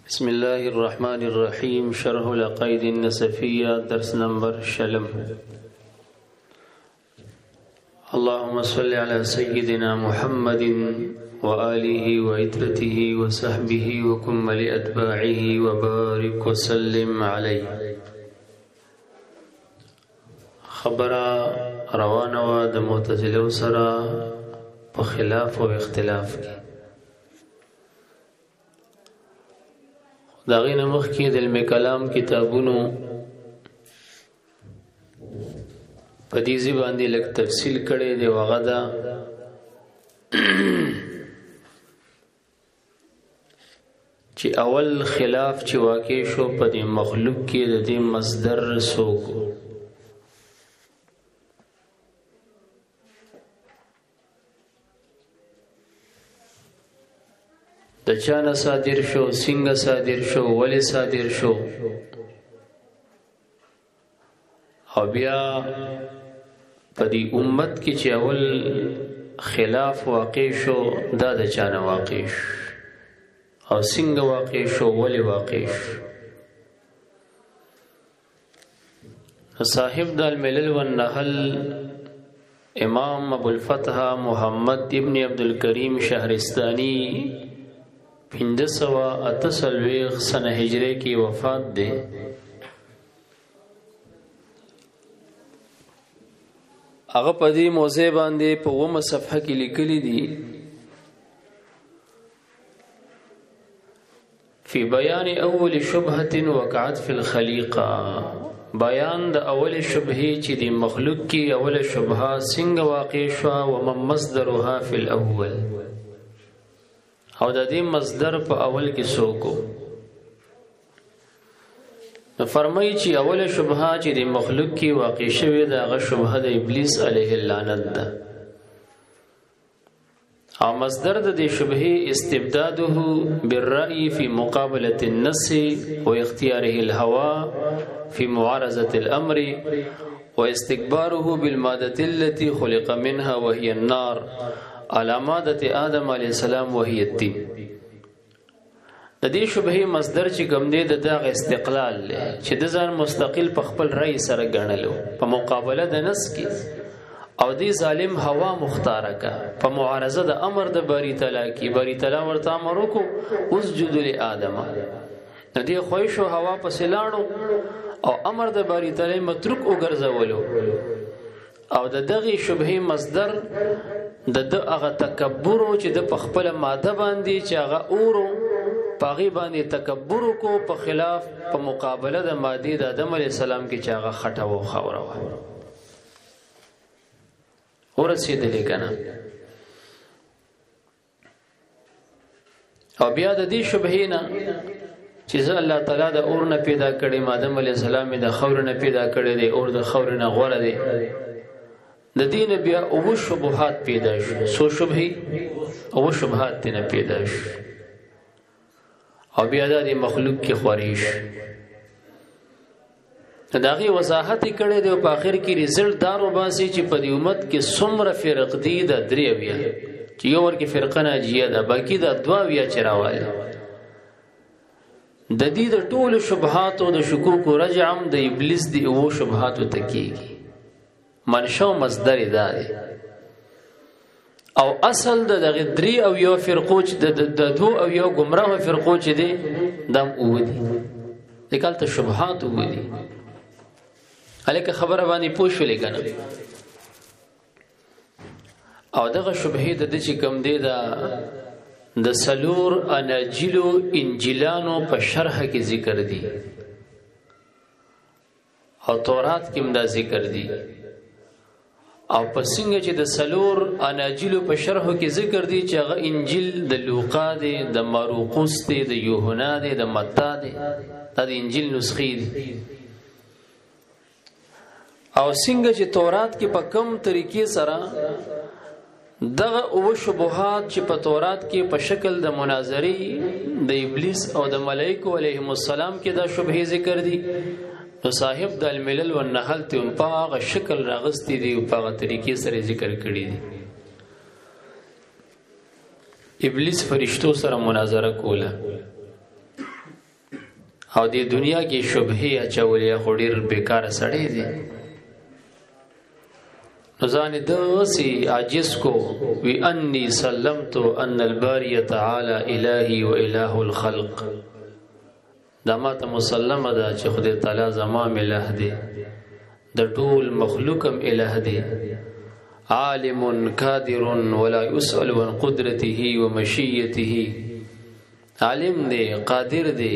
بسم الله الرحمن الرحيم. شرح العقائد النسفية درس نمبر شلم. اللهم صل على سيدنا محمد وآله وعترته وصحبه وكمل أتباعه وبارك وسلم عليه. خبر روانه د معتزله سره په خلاف او اختلاف کې داغین مخ کی د علم کلام کتابونو پدیزی باندې لک تفصیل کړي دی وغدا چې اول خلاف چې واقع شو په دې مخلوق کې د دې مصدر سوکو د چانه صادر شو، څنګه صادر شو، ولې صادر شو، او بیا په دې امت کې چې اول خلاف واقع شو دا د چانه واقع شو او څنګه واقع شو، ولې واقع شو. صاحب د الملل والنحل امام ابو الفتح محمد ابن عبدالکریم شهرستانی 1598 سنه هجری کی وفات ده. هغه په دې موضوع باندې په 1 صفحه کې لیکلي دي فی بیان اول شبهه وقعت فی الخلیقه. بیان د اول شبهه چې د مخلوق کې اول شبهه څنګه واقع شو او مصدرها فی الاول او د دې مصدر په اول کې سوکو. نو فرمایي چې اوله شبهه چې د مخلوق کې واقع شوه دا هغه شبهه د ابلیس علیه اللعنت ده او مصدر د دې شبهه استبداده بالرأي في مقابله النص واختياره الهوى في معارضه الامر واستكباره بالماده التي خلق منها وهي النار على مادة آدم علیہ السلام وهي الدین. د دې شبهه مصدر چې کوم دی د دغه استقلال چې د ځان مستقل په خپل رأی سره ګڼلو په مقابله د نص کې او دې ظالم هوا مختاره کا په معارضه د امر د باری تعالی کې. باری تعالی ورته امر وکړو اسجد لآدم، د دې خوښو هوا په سلاړو او امر د باری تعالی متروک وګرځولو او د دغه شبهه مصدر د هغه تکبر چې د خپل ماده باندې چې هغه اورو پاغي باندې تکبر کو په خلاف په مقابله د ماده د آدم علی السلام کې چې هغه خټه و خوره و ورسېدلې کنه. او بیا د دې شبهه نه چې الله تعالی د اور نه پیدا کړي آدم علی السلام د خور نه پیدا کړي دی اور د خور نه غوړه دی د دین بیا او شبهات پیدا شو. سو شبهه او شبهات نه پیدا شو او بیا د مخلوق کې خوریش داغي وضاحت کړي دی په اخر کې رزلټ دارو باسي چې په دې امت کې څومره فرق دي د درې بیا چې یو ورکه فرقه ناجیه ده باقی د دوا بیا چرواله د دې د ټول شبهات او د شکوک او رجعم د ابلیس دی او شبهات تکیږي. منشأ مصدر ده او اصل د دغه درې او یو فرقو چې د دو او یو گمراه فرقو چې دي دم اودي دکالته شبهات اودي. الکه خبره باندې پوښولې کنه او دغه شبهه د چې کم دی د سلور اناجیلو انجیلانو په شرح کې ذکر دي او تورات کې هم دا ذکر دي او په څنګه چې د سلور اناجیلو په شرحو کې ذکر دي چې هغه انجیل د لوقا دی، د مرقس دی، د یوحنا دی، د متی دی، دا د انجیل نسخې دي. او څنګه چې تورات کې په کم طریقې سره دغه او شبهات چې په تورات کې په شکل د مناظرې د ابلیس او د ملائکه علیهم السلام کې دا شبهه ذکر دي نو صاحب د الملل والنحل ته په هغه شکل راغستې دي او په هغه طریقې سره ذکر کړی دي. ابلیس فرشتو سره مناظره کوله او د دنیا کې شبهه اچولې خو ډیر بیکار سړی دی نو ځان داسې عاجز کو وی انی سلمت ان الباری تعالی الهی و اله الخلق دا ماته مسلمه ده چې خدای تعالی زما الہ دی د ټول مخلوقم الہ دی عالم قادر ولا يسأل عن قدرته ومشيته عالم دی قادر دی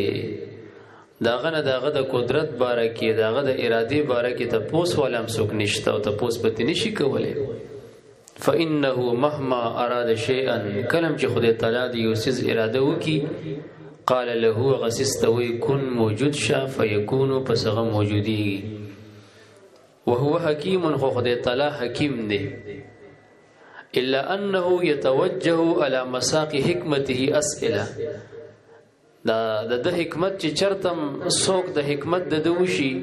داغه نه داغه د قدرت باره کې داغه د ارادي باره کې ته پوس ولم سوک نشته او ته پوس پتی نشي کولای فانه مهما اراد شيئا کلم چې خدای تعالی دی یو څه اراده وکي قال له غسستوي كن موجود شا فيكون پسغه موجودي وهو حكيم خو خدای تعالی حکیم دی الا انه يتوجه على مساق حکمته اسئله دا د حکمت چې چرتم څوک د حکمت د دوشي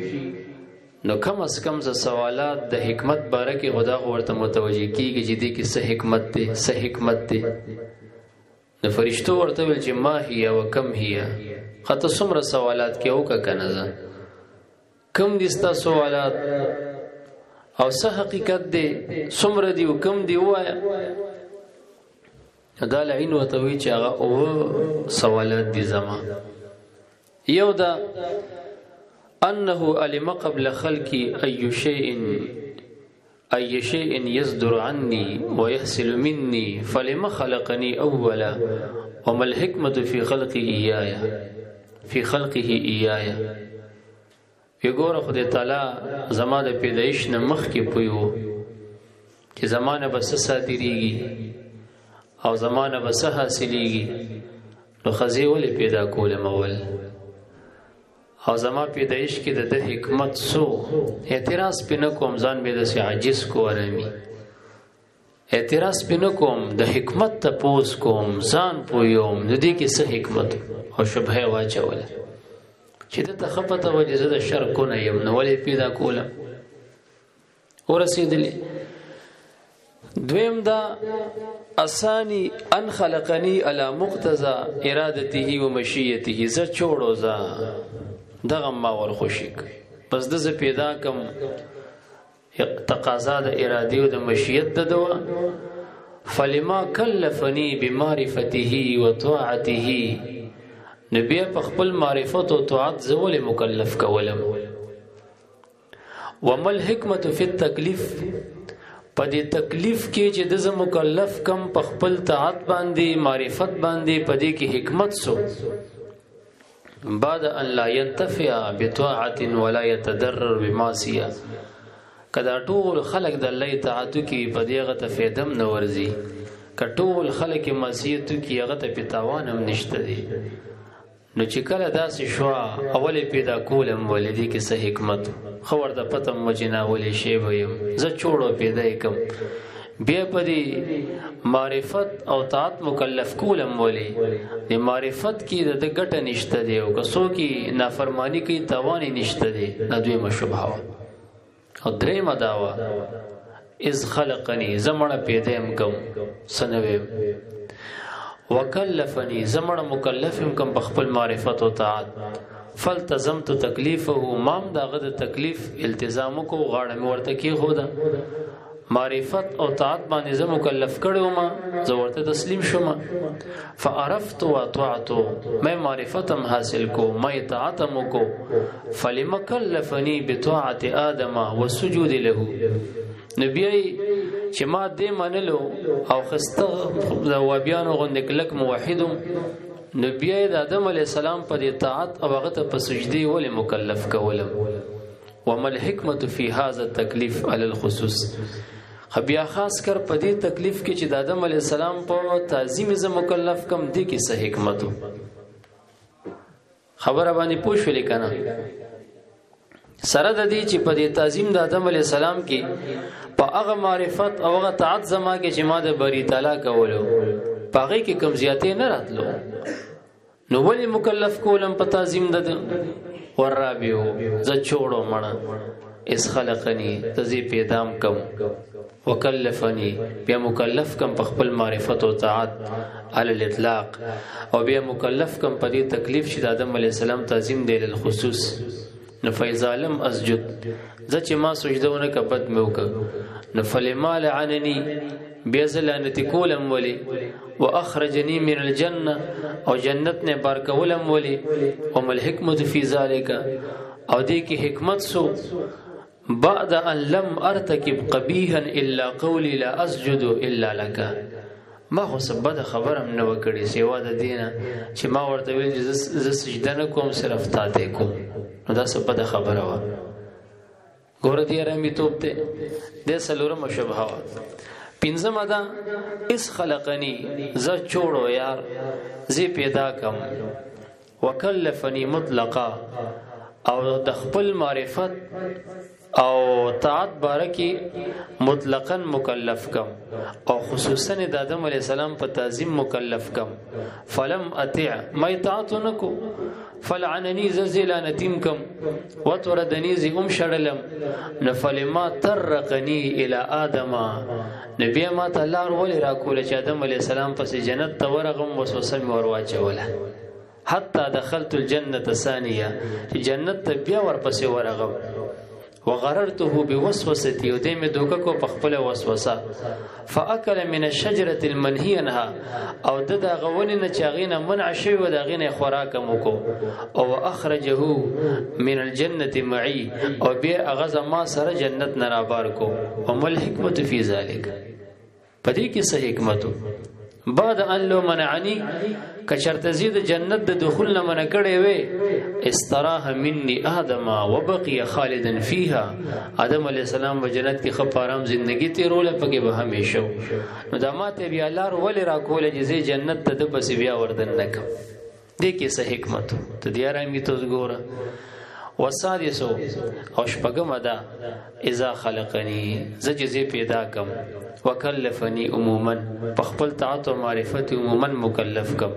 نو کم از کم ز سوالات د حکمت باره کې خدا ورته متوجي کیږي چې دې کې څه حکمت دی د فرشتو ورته ویل چې ما هي او کم هي خاطر څومره سوالات کې او کا کنه کم دي ستا سوالات او څه حقیقت دی څومره دی او کم دی وایا دا لعین وتوی چې هغه او سوالات دي زما یو دا انه علم قبل خلقي اي شيء يصدر عني ويحصل مني فلما خلقني اولا وما الحكمه في خلقه اياي یګوره خدای تعالی زما د پیدایش نه مخ کې پویو چې زمانه بس صادریږي او زمانه بس حاصلېږي نو خزي ولې پیدا کول مول او زما پیدایش کې د حکمت سو اعتراض پنه کوم ځان به د عاجز کو ارمي اعتراض پنه کوم د حکمت ته پوس کوم ځان پویوم د دې کې څه حکمت او شبهه واچول چې د تخپته وجه د شر کو نه یم نو ولې پیدا کولم ورسېدلې دویم دا اسانی ان خلقنی علی مقتضى ارادته و مشیته ز چوڑو ز دغه ما ور خوشی پس د ز پیدا کم تقاضا د ارادی او د مشیت د دوا فلما کلفنی بمعرفته و طاعته نبی په خپل معرفت او طاعت زول مکلف کولم ومل حکمت فی التکلیف پدې تکلیف کې چې د مکلف کم په خپل طاعت باندې معرفت باندې پدې کې حکمت سو بعد ان لا ينتفع بطاعه ولا يتضرر بمعصيه کدا ټول خلق د الله طاعت کې پدې غته فیدم نه ورزي کټول خلق معصیت کې هغه ته پتاوان هم نشته دي نو چې کله داسې شو اول پیدا کولم ولدي کې څه حکمت خبر د پته مجنا ولې شی ويم زه چوڑو پیدا کم بیا پدې معرفت او طاعت مکلف کولم ولې د معرفت کې د ګټه نشته دی او کسو کې نافرمانی کې توان نشته دی ندوی مشبهه او درې مداوا از خلقنی زمړه پیدا کم سنوي وکلفنی زمړه مکلفم کم بخپل معرفت او طاعت فالتزمت تکلیفه مام داغه د تکلیف التزام کو غاړه مې ورته کې هودا معرفت او طاعت باندې زه مکلف کړو ما زه ورته تسلیم شوم فعرفت واطعت مې معرفتم حاصل کو مې طاعتم کو فلما کلفنی بطاعت آدم والسجود له نبی چې ما دې منلو او خسته د وابیانو غوندک لک موحدم نبی د آدم علی السلام په اطاعت او هغه ته په سجدي ولې مکلف کولم ومل حکمت فی هذا التکلیف علی الخصوص بیا خاص کر په دې تکلیف کې چې د آدم علی السلام په تعظیم ز مکلف کم دي کې څه حکمت خبره باندې پوښولې کنه سره د دې چې په دې تعظیم د آدم علی السلام کې په هغه معرفت او هغه طاعت زما کې چې ما د بری تعالی کولو پاغه کې کم زیاتې نه راتلو نو ولې مکلف کولم په تعظیم د ورابیو ز چوڑو مړه اس خلقنی تزی پیدام کم وکلفنی بیا مکلف کم په خپل معرفت او طاعت علی الاطلاق او بیا مکلف کم په دې تکلیف چې د آدم علیه السلام تعظیم دی للخصوص نو فإذا لم اسجد زه چې ما سجده ونه که بد مې وکړه نو فلما لعنني بیا زه لعنتي کولم ولې واخرجني من الجنه او جنت نه بار کولم ولې وما الحکمة فی ذلک او دې کې حکمت سو بعد ان لم ارتكب قبيحا الا قولي لا اسجد الا لك ما خو سبده خبرم نه وکړي سیوا د دینه چې ما ورته ویل چې ز سجده نه کوم صرف تاته کوم نو دا سبده خبره وا ګور دې رمي توپ ته د سلورم شبهه وا پنځم ادا اس خلقني ز چوڑو یار زی پیدا کم وکلفني مطلقا او د خپل معرفت او طاعت بارکی مطلقاً مکلف کم او خصوصاً د آدم علیہ السلام په تعظیم مکلف کم فلم اطیع ما اطاعتو نکو فلعننی زی لعنتیم کم وطردنی زی شڑلم نفلما ترقنی الى آدم نبی ما تا لار ولی راکول چې آدم علیہ السلام پس جنت تا ورغم وسوسه می ورواچوله حتی دخلت الجنة ثانیه جنت تا بیا ورپس ورغم وغررته بوسوستي ودیم دوکه کو پخپل وسوسه فاكل من الشجره المنهي عنها او د غوننه چاغینه منع شوی و دغینه خوراک مکو او اخرجه من الجنه معي او بیا غز ما سره جنت نرابار کو ومل حکمت فی ذلک پدې کې صحیح حکمت بعد ان لو منعنی کچرت زید جنت د دخول نه من کړي وي استراح مني ادم وبقي خالدا فيها ادم علی السلام و جنت کې خپ آرام زندگی تیرول پکې به همیشه نو د ماته بیا لار ول را کول چې جنت ته د بس بیا وردن نک دې کې صحیح حکمت ته دی رامی توس ګوره وسادسو او شپږم ادا اذا خلقني زجزي پیدا کم وکلفنی عموما په خپل طاعت او معرفت عموما مکلف کم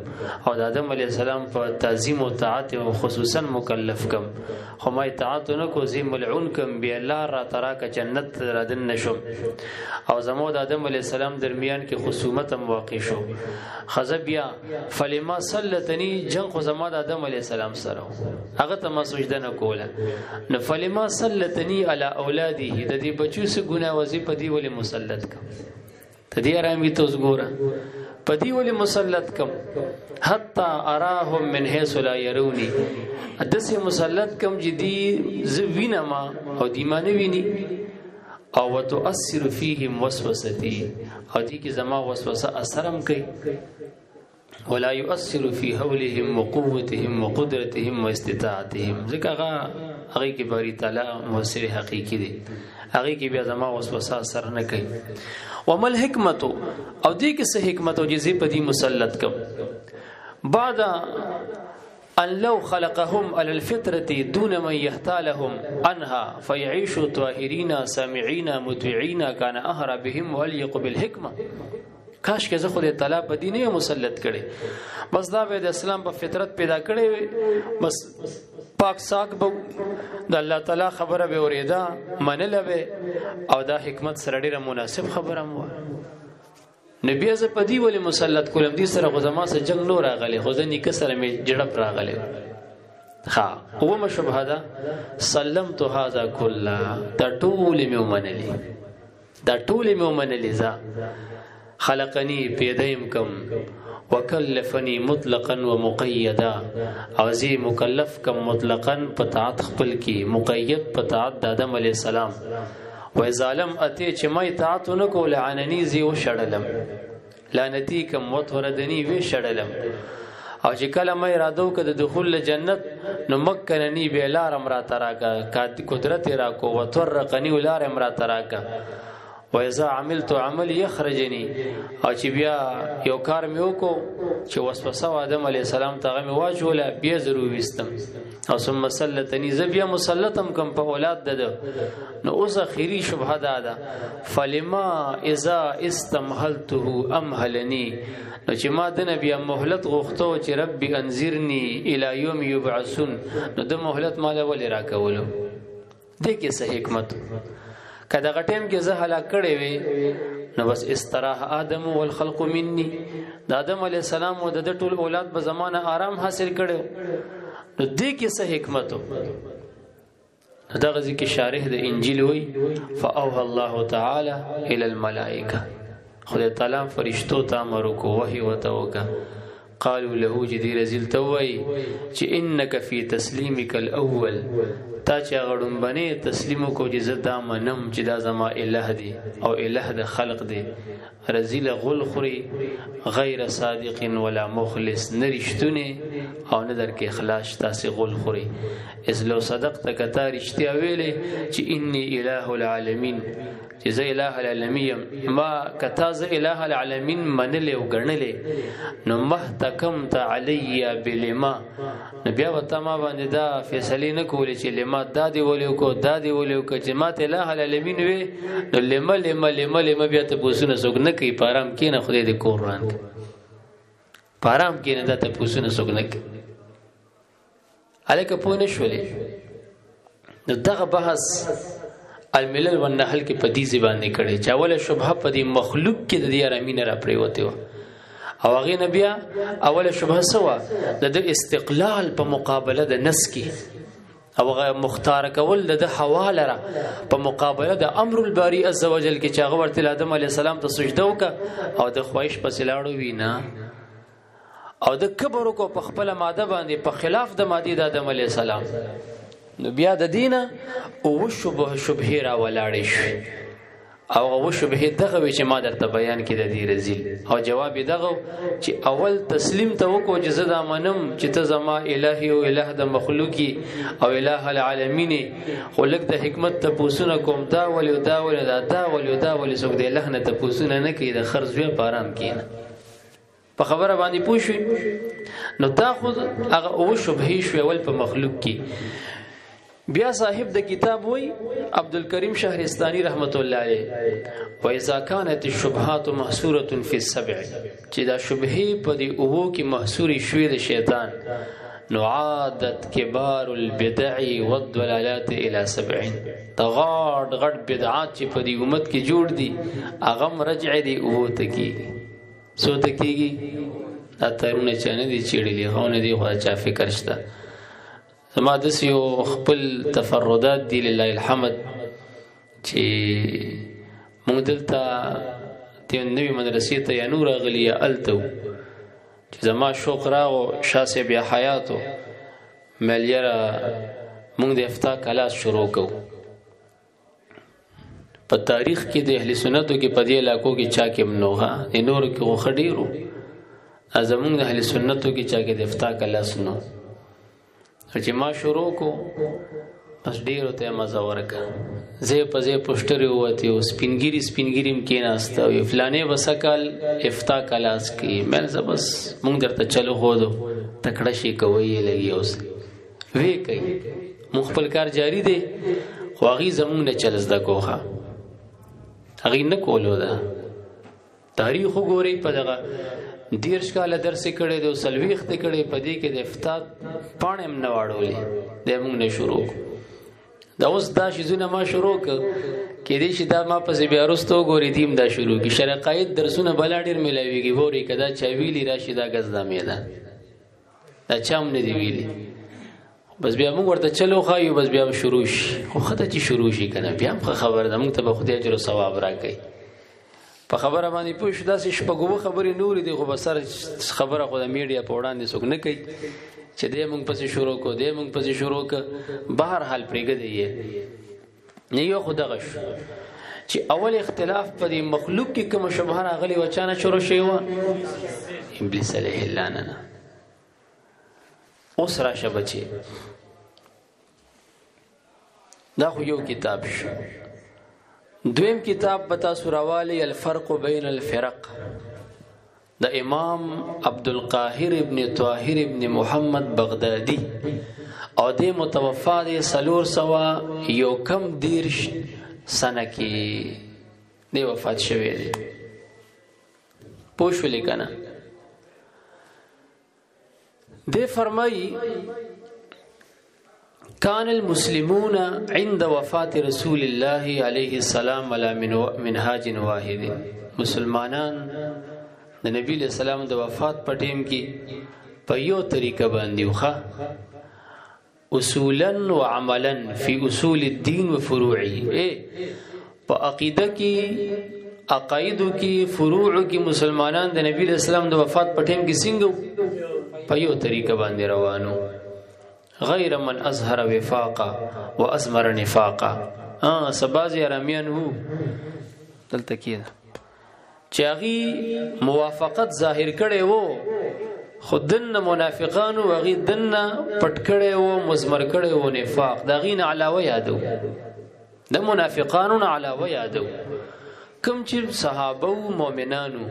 او د آدم علی السلام په تعظیم او طاعت او خصوصا مکلف کم خو ما طاعت نه کو زی ملعون کم بی الله را تراک جنت ردن نشم او زمو د آدم علی السلام درمیان کې خصومت هم واقع شو خزبیا فلما سلطنی جن خو زما د آدم علی السلام سره هغه ته ما سجده نه کوله نو فلما سلطنی علی اولاده د دې بچو سه ګناه وظیفه دی ولې مسلط کم تدی رامی توس ګوره پدی ولی مسلط کم حتی اراهم من حيث لا يروني ادسه مسلط کم جدي زوینه ما او دیمانه ویني او وتؤثر فيهم وسوستي او دي کی زما وسوسه اثرم کوي ولا يؤثر في حولهم وقوتهم وقدرتهم واستطاعتهم ذکر هغه کی باری تعالی موثر حقیقی دی هغه کی بیا زما وسوسه اثر نه کوي ومل حکمت او دې کې څه حکمت او جزې په دې مسلط کم بعد ان لو خلقهم على الفطره دون من يحتالهم عنها فيعيشوا طاهرين سامعين مطيعين كان اهرى بهم واليق بالحكمه کاش کې زه خو دې تعالی په دې نه مسلط کړي بس دا به د اسلام په فطرت پیدا کړي بس پاک ساک به د الله تعالی خبره به اوریدا منله به او دا حکمت سره ډیره مناسب خبره مو نبی از په دی ولې مسلط کولم دي سره غزما سره جنگ نور راغلی خو ځنی کسره می جړپ راغلی ها هو مشبهدا سلمت هذا كله دا ټول می ومنلی دا ټول می ومنلی ذا خلقني پیدایم کم وکلفنی مطلقا ومقیدا او زی مکلف کم مطلقا پتاعت خپل کی مقید پتاعت د آدم علیہ السلام و ظالم اتی چې ما اطاعت نکو لعننی زی و شړلم لعنتی کم وتردنی وی شړلم او چې کله ما اراده وکړه د دخول جنت نو مکننی به لار امر تراکا قدرت را کو وترقنی لار امر تراکا وإذا عملت عمل يخرجني او چې بیا یو کار مې وکړو چې وسوسه آدم علی السلام ته مې واچوله بیا ضروري وستم او ثم سلطني زبیا مسلطم کم په اولاد ده نو اوس اخیری شبهه ده فلما اذا استمهلته امهلني نو چې ما د نبی مهلت غوښتو چې ربي انذرني الى يوم يبعثون نو د مهلت مال ولې راکولو دې کې څه حکمت کدا غټیم کې زه هلاک کړي وي نو بس استراح آدم والخلق مني د آدم علی السلام او د ټول اولاد په زمانه آرام حاصل کړي نو دې کې څه حکمت دا غزي کې شارح د انجیل وی فاوها الله تعالی الى الملائکه خدای تعالی فرشتو ته امر کو وحی وتوکا قالوا له جدي رزل توي چې انك في تسليمك الاول تا چې غړم باندې تسلیم کو چې زدا منم چې دا زما الہ دی او الہ د خلق دی رزل غل خوري غیر صادق ولا مخلص نرشتونه او نه در کې اخلاص تاسو غل خوري اس لو صدقت کتا رښتیا ویلې چې انی الہ العالمین چې زه الہ العالمین ما کتا زه الہ العالمین منلې او ګڼلې نو محتکمت علی بلما نبي وتا ما باندې دا فیصله نه کولې چې لما دادی ولیو کو دادی ولیو کو چې ماته الہ العالمین وی نو لما بیا ته پوسونه سوګ نه کوي پارام کینه خدای دې قرآن پارام کینه دا ته پوسونه سوګ نه کوي الکه پوه نه شولې نو دغه بحث الملل والنحل کې پدی زبان نه کړي چاوله شبهه پدی مخلوق کې د دې ارامین را پریوته و او هغه نبی اوله شبهه سوا د استقلال په مقابله د نس کې او هغه مختار کول د حواله را په مقابله د امر الباری عز وجل کې چاغه ورته آدم علی السلام ته سجده وکړه او د خواهش په سلاړو وینا او د کبر کو په خپل ماده باندې په خلاف د ماده د آدم علی السلام نو بیا د دینه او شبهه را ولاړې شي او هغه شبهه دغه چې ما درته بیان کړه د دې رزل او جواب دغه چې اول تسلیم ته وکړو چې زدا منم چې ته زما الہی او الہ د مخلوقي او الہ العالمین خو لک د حکمت ته پوسونه کوم دا ولې دا ولې دا ولې دا ولې څوک د الہ نه ته پوسونه نه کوي د خرج وی پارام کینه په خبره باندې پوښوي نو تا خو هغه او شبهه شو ول په مخلوق کې بیا صاحب د کتاب وی عبدالکریم شهرستانی رحمت الله علیه و اذا كانت الشبهات محصوره في السبع چې دا شبهه په دی اوو کې محصوري شوې د شیطان نو عادت کبار البدع والضلالات الى 70 تغاد غټ بدعات چې په دی امت کې جوړ دي اغم رجع دی اوو ته کیږي سو ته کیږي دا ترونه چانه دي چیړلې هونه دی خو چا فکر شته زما د سیو خپل تفردات دی لله الحمد چې موږ دلته د نوې مدرسې ته یا نور غلی التو چې زما شوق راغو شاسه بیا حیاتو ملیره موږ د افتا کلاس شروع کو په تاریخ کې د اهل سنتو کې په دې علاقو کې چا کې منوغه د نور کې خډیرو ازمون د اهل سنتو کې چا کې د افتا کلاس نو چې ما شروع کو بس ډیرو ته مزه ورکا زه په زه پوسټر وته او سپینګيریم کې ناسته او فلانه وسکل افتا کلاس کې مې زبس مونږ درته چلو هو دو تکړه شي کوي لګي اوس وی کوي مونږ خپل کار جاری دی خو هغه زمونږ نه چلز د کوخه هغه نه کولو دا تاریخ وګوري په دغه دیرش کاله درس کړي د سلويخت کړي پدې کې د افتاد پانم نه واړولې د موږ نه شروع دا اوس دا شیزونه ما شروع کې دې شي دا ما پسې بیا وروسته ګوري دیم دا شروع کی شرقایت درسونه بلا ډیر ملاويږي ووري کدا چا ویلی راشي دا غزدا میدان دا چام نه دی ویلی بس بیا موږ ورته چلو خایو بس بیا شروع شي خو خدای چې شروع شي کنه بیا خبر ده موږ ته خدای اجر او ثواب راکړي په خبره باندې پوه شو داسې شپږو خبرې نورې دي خو بسر خبره خو د میډیا په وړاندې څوک نه کوي چې دې موږ پسې شروع کو دې موږ پسې شروع ک بهر حال پرېږدي یې نه یو خو دغه شو چې اول اختلاف په دې مخلوق کې کوم شبهه راغلي و چانه شروع شوی و ابلیس علیه اللعنه اوس راشه بچي دا خو یو کتاب شو دویم کتاب بتا سوروالی الفرق بین الفرق دا امام عبدالقاهر ابن طاهر ابن محمد بغدادی او دی متوفا دی سلور سوا یو کم دیرش سنه کی دی وفات شوی دی پوشو لکنا دی فرمائی كان المسلمون عند وفات رسول الله عليه السلام على منهاج واحد. مسلمانان د نبی علیہ السلام د وفات په ټیم کې په یو طریقه باندې وخه اصولا و عملا فی اصول الدین و فروعه، په عقیده کې عقایدو کې فروع کې مسلمانان د نبی علیہ السلام د وفات په ټیم کې څنګه په یو طریقه باندې روانو، غیر من اظهر وفاقا و ازمر نفاقا. سبازی ارامیان هو دلته کېده چې هغې موافقت ظاهر کړی وو خو دنه منافقانو هغې دنه پټ کړی وو، مزمر کړی وو نفاق، د هغې نه علاوه یادو، د منافقانو نه علاوه یادو کوم چې صحابه و مؤمنانو.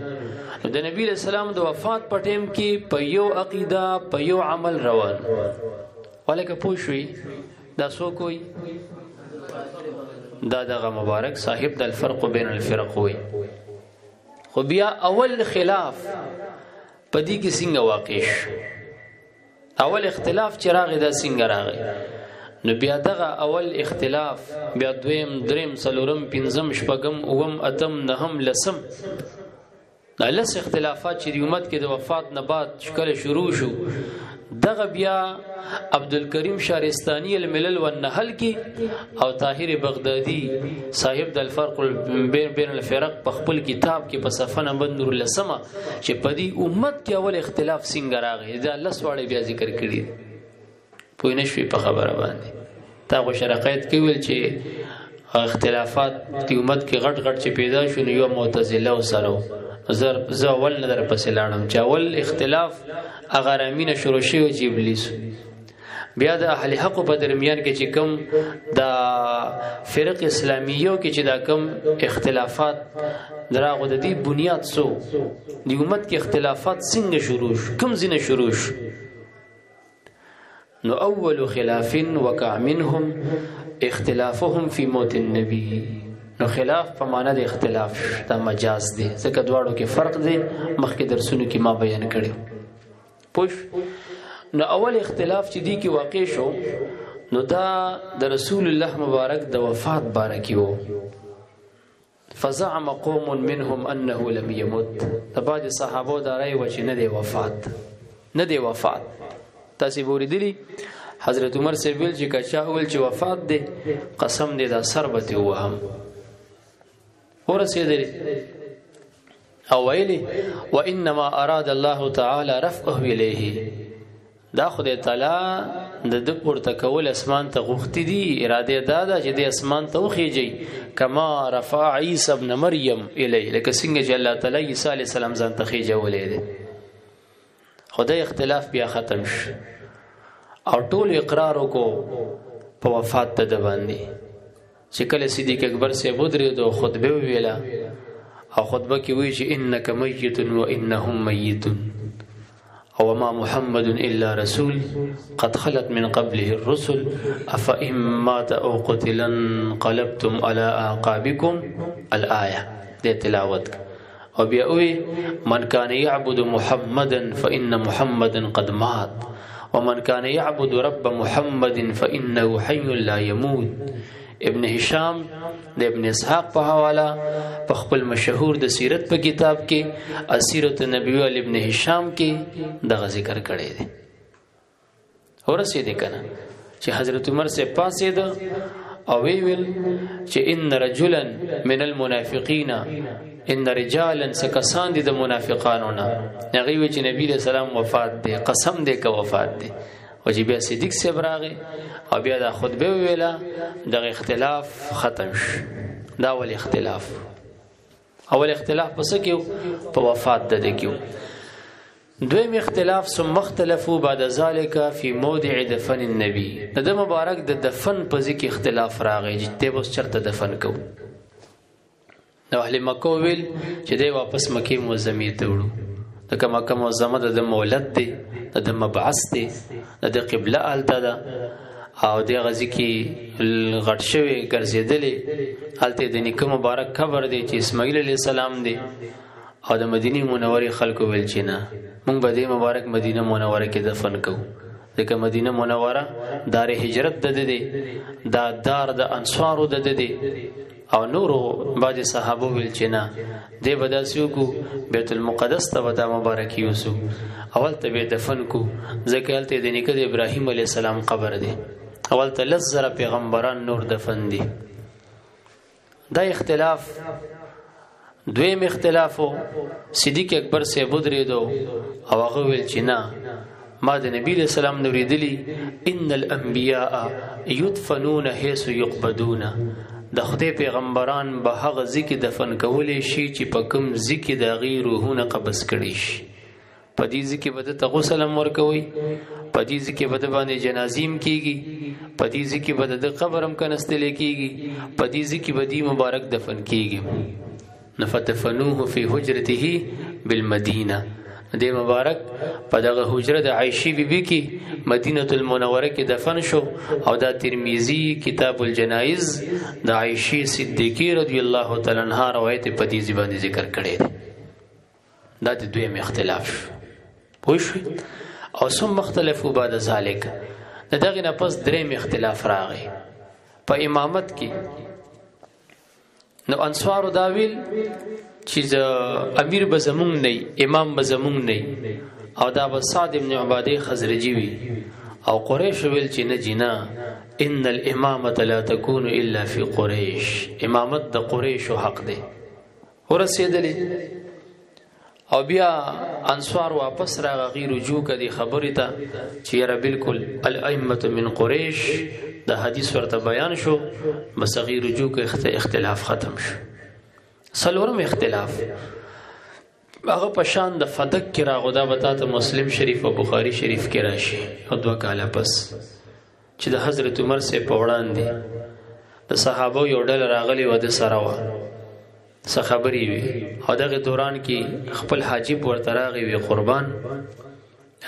نو د نبی علیہ السلام د وفات په ټیم کې په یو عقیده په یو عمل روان. ولکه پوه شوي دا څوک وي؟ دا دغه مبارک صاحب د الفرق بین الفرق وي. خو بیا اول خلاف په دې کې څنګه واقع شو؟ اول اختلاف چې راغی دا څنګه راغی؟ نو بیا دغه اول اختلاف بیا دویم دریم څلورم پنځم شپږم اووم اتم نهم لسم دا لس اختلافات چې د امت کې د وفات نه بعد کله شروع شو، دغه بیا عبدالکریم شارستانی الملل والنحل کې او طاهر بغدادي صاحب د الفرق بین الفرق په خپل کتاب کې په صفحه نمبر 19 چې په دې امت کې اول اختلاف څنګه راغی دا لس واړه بیا ذکر کړي. پوه نه شوي په خبره باندې؟ تا خو شرقیت کې ویل چې اختلافات د امت کې غټ غټ چې پیدا شو نو یو معتزله وسره زه اول نه در پسې لاړم چې اول اختلاف هغه رامینه شروع شوی چې ابلیس، بیا د اهل حق په درمیان کې چې کوم د فرق اسلامیو کې چې دا کوم اختلافات دراغو د دې بنیاد سو د امت کې اختلافات څنګه شروع شو، کوم ځینه شروع شو؟ نو اول خلاف وقع منهم اختلافهم فی موت النبی. نو خلاف په معنا د اختلاف دا مجاز دی، ځکه دواړو کې فرق دی، مخکې درسونو کې ما بیان کړی. پوش نو اول اختلاف چې دی کې واقع شو نو دا د رسول الله مبارک د وفات بارکی وو. فزعم قوم منهم انه لم يمت، د بعض صحابو دا رای و چې نه دی وفات، نه دی وفات. تاسې بوریدلی حضرت عمر سے ویل چې کچا ویل چې وفات دی قسم دی دا سر به وهم ورسېدلی او ویلی وانما اراد الله تعالی رفعه الیه، دا خدای تعالی د پورته کول اسمان ته غوښتي دي، اراده دا ده چې د اسمان ته وخیږي کما رفع عیسی ابن مریم الیه، لکه څنګه چې الله تعالی عیسی علیه السلام ځان ته خیجولی دی. خدای اختلاف بیا ختم شو او ټول اقرار وکړو په وفات ته د باندې چې کله صدیق اکبر سے ودرېدو خطبه ویله او خطبه کې وی چې انک میت و انهم میتون او ما محمد الا رسول قد خلت من قبله الرسل افئن مات او قتل انقلبتم على اعقابكم الآية دې تلاوت. او بیا وی من كان يعبد محمدا فإن محمدا قد مات ومن كان يعبد رب محمد فإنه حي لا يموت. ابن هشام د ابن اسحاق په حواله په خپل مشهور د سیرت په کتاب کې اسیرت النبی ال ابن هشام کې دغه ذکر کړی دی. ورسېدی کنه چې حضرت عمر سے پاسې ده او ویل چې ان رجلا من المنافقین ان رجالا سکسان دي د منافقانو نه، هغه وی چې نبی له سلام وفات دی، قسم دی که وفات دی. او چې بیا صدیق سے براغه او بیا د خطبه ویله د اختلاف ختم شو. دا اول اختلاف، اول اختلاف پس کې په وفات ده کېو. دویم اختلاف ثم اختلفوا بعد ذلك في موضع دفن النبي، د مبارک د دفن په ځای کې اختلاف راغی چې ته اوس چرته دفن کو. نو اهل مکه ویل چې دی واپس مکه معظمه ته وړو، د مکه معظمه د مولد دی، د مبعث دی، د قبله الته ده او د غزي کې غټ شوی ګرځیدلې الته د نیکه مبارک قبر دی چې اسماعیل علیه السلام دی. او د مدینه منورې خلکو ویل چې نه مونږ به د مبارک مدینه منوره کې دفن کوو، د ځکه مدینه منوره دار هجرت د دی دا دار د انصارو د دی او نورو بعض صحابه ویل چې نه دی به داسې وکړو بیت المقدس ته به دا مبارکي یوسو اول ته به دفن کو ځکه هلته د نیکه د ابراهیم علیه السلام قبر دی اول ته 10,000 پیغمبران نور دفن دي دا اختلاف دویم اختلافو صدیق اکبر سے بدریدو او هغه ویل چې نه ما د نبی له سلام نوریدلی ان الانبیاء یدفنون حيث یقبضون د خدای پیغمبران به هغه ځکه دفن کولې شي چې په کوم ځکه د غیر روحونه قبض کړي شي په دې ځکه به د غسل ورکوي په دې ځکه به د باندې جنازیم کیږي په دې ځکه به د قبرم کنستل کیږي په دې ځکه به دی مبارک دفن کیږي نفتفنوه فی حجرته بالمدینه د مبارک په دغه حجره د عائشہ بیبي کې مدینه المنوره کې دفن شو او دا ترمذی کتاب الجنائز د عائشہ صدیقہ رضی الله تعالی عنها روایت په دې باندې ذکر کړی دی دا د دویم اختلاف پوښ او ثم مختلفو بعد ذلك دغه نه پس دریم اختلاف راغی په امامت کې نو انصار داویل چې امیر به زمونږ نه امام به زمونږ نه او دا به سعد ابن عباده خزرجي وي او قریش ویل چې نه جنا ان الامامه لا تكون الا في قريش امامت د قریش حق دی ورسېدلې او بیا انصار واپس راغی رجوع کړي خبرې ته چې را بالکل الائمه من قریش دا حدیث ورته بیان شو بس غیر رجوع کې اختلاف ختم شو سلورم اختلاف هغه په شان د فدق کې راغو دا وتا ته مسلم شریف او بخاری شریف کې راشي او دوه کاله پس چې د حضرت عمر سے په وړاندې د صحابه یو ډول راغلي و د سره و څه خبرې وي او دغه دوران کې خپل حاجب ورته راغی وي قربان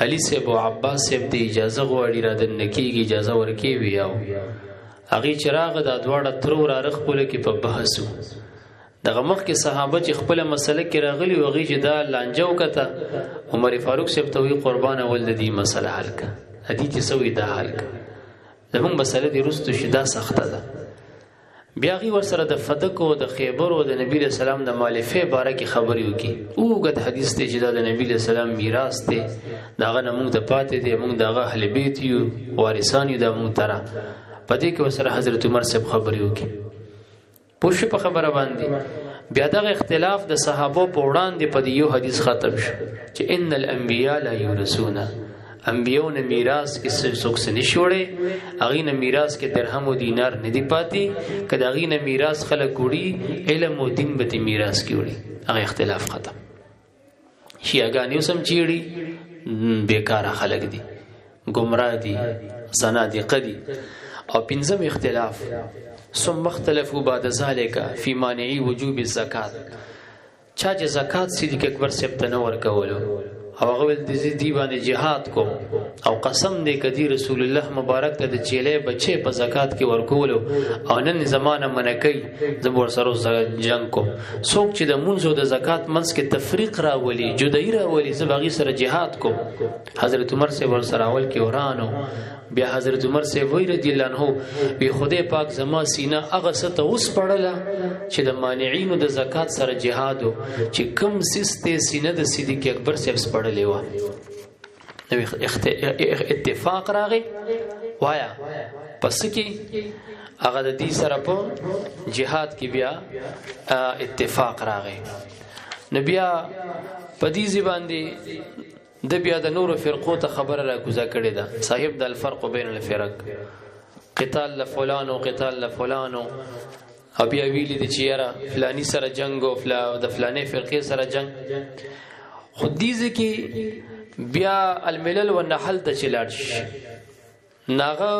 علي صاحب او عباس صاحب د اجازه غواړي را د نکیږي اجازه ورکې وي او هغه چراغ د دواړه تر ورخ پوله کې په بحثو دغه مخ کې صحابه چې خپل مسله کې راغلي او غي چې دا لانجو کته عمر فاروق صاحب ته وی قربان ول د دې مسله حل ک هدي چې سوې دا حل ک زموږ مسله د رستو شدا سخته ده بیا غي ور سره د فدق او د خیبر او د نبی رسول الله د مالفه باره کې خبرې وکي اوګد حدیث ته چې د نبی رسول الله میراث ته داغه موږ د پاتې دي موږ دغه اهل بیت یو وارثان یو د موږ ترا پدې کې ور سره حضرت عمر صاحب خبرې وکي پوښ په خبره باندې بیا دغه اختلاف د صحابه په وړاندې په یو حدیث ختم شو چې ان الانبیاء لا یورثون انبیاء نه میراث کې څوک نشي وړي هغه نه میراث کې درهم او دینار نه دی پاتې کله هغه نه میراث خلک وړي علم او دین به میراث کې وړي هغه اختلاف ختم شیعاګان یو سم چیړي بیکاره خلک دي گمراه دي زنادقه دي او پنځم اختلاف ثم اختلفوا بعد ذلك في مانعي وجوب الزکات چا چې زکات صدیق اکبر سپت نه ورکولو او هغه ول د دې باندې jihad کو او قسم دې کدي رسول الله مبارک ته د چيله بچي په زکات کې ورکولو او نن زمانہ منکې زبر سره جنگ کو څوک چې د منځو د زکات منځ کې تفریق راولي جدای راولي زبغي سره jihad کو حضرت عمر سے ور سره اول کې ورانو بیا حضرت عمر سے وی رضی الله عنه وی خدای پاک زما سینه هغه ست اوس پړله چې د مانعینو د زکات سره jihad چې کم سسته سینه د صدیق اکبر سے پړلې و نو اتفاق راغی وایا پس کې هغه د دې سره په jihad کې بیا اتفاق راغی نبیا پدې باندې د بیا د نور فرقو ته خبره را کوزا کړی دا صاحب د الفرق بین الفرق قتال لفلان او قتال لفلان او بیا ویلی د چیرې فلانی سره جنگ او د فلانې فرقې سره جنگ خدیزه کې بیا الملل والنحل ته چلاړ شي ناغه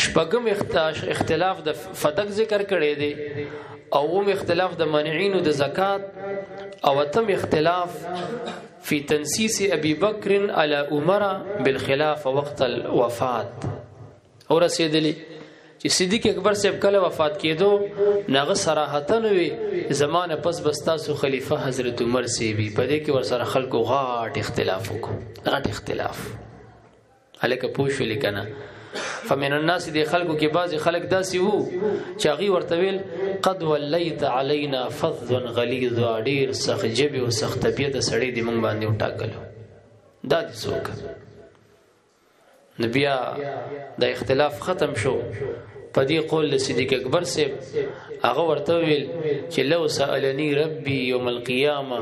شپږم اختلاف د فدق ذکر کړی دی او اختلاف د مانعين د زکات او تم اختلاف في تنسيس ابي بكر على عمر بالخلاف وقت الوفات اور رسیدلی چې صدیق اکبر صاحب کله وفات کېدو ناغه صراحتن وی زمانه پس بستاسو خلیفہ حضرت عمر سی وی په دې کې ور سره خلکو غاټ اختلاف وکړ غاټ اختلاف الکه پوښ لیکنه فمن الناس دي خلقو کې بعض خلق داسي وو چې هغه ورته ویل قد وليت علينا فظ غليظ ډیر سخت جبي او سخت طبيعت سړی دی مونږ باندې وټاکلو دا دي څوک نبي دا اختلاف ختم شو پدې قول صدیق اکبر سے هغه ورته ویل چې لو سألني ربي يوم القيامه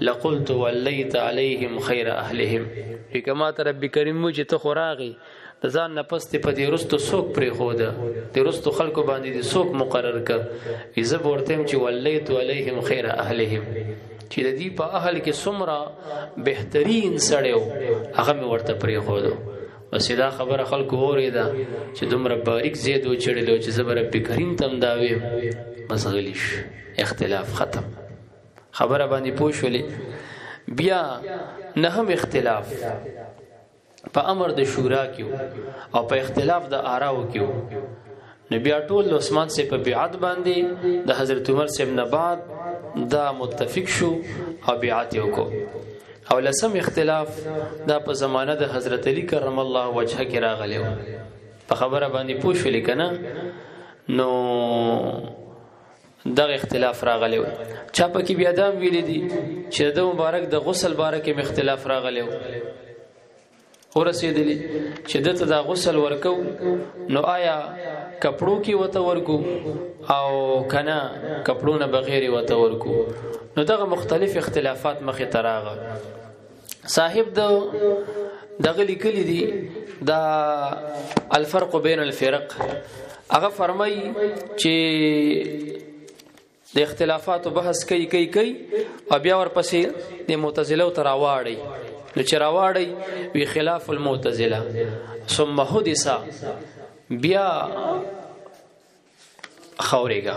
لقلت وليت عليهم خير اهلهم کما ته رب کریم مو چې ته خوراغي د ځان نه پسته په دې رستو څوک پرې خوده د رستو خلکو باندې دې څوک مقرر ک ایزه ورته چې ولیت علیهم خیر اهلهم چې د دې په اهل کې څومره بهترین سړیو هغه مې ورته پرې خوده بس دا خبره خلکو اوریدا چې دومره باریک زیدو چړلو چې زبر رب کریم تم داوي بس غلیش اختلاف ختم خبره باندې پوښولې بیا نه هم اختلاف په امر د شورا کې او په اختلاف د آراو کې نبی ټول عثمان سے په بیعت باندې د حضرت عمر سے ابن بعد دا متفق شو او بیعت وکړو او لسم اختلاف دا په زمانه د حضرت علی کرم الله وجهه کې راغلی په خبره باندې پوښولې کنه نو دغه اختلاف راغلی چا پکې بیا دا ویل دي چې د مبارک د غسل باره کې اختلاف راغلی ورسېدلی چې دته دا غسل ورکو نو آیا کپړو کې وته ورکو او کنا کپړو نه بغیر وته ورکو نو دغه مختلف اختلافات مخه تراغه صاحب دغه لیکلی دي دا الفرق بین الفرق هغه فرمای چې د اختلافات او بحث کوي او بیا ورپسې د معتزله او تراواړي نو چراواړي وی خلاف المعتزله ثم حدث بیا خوريګه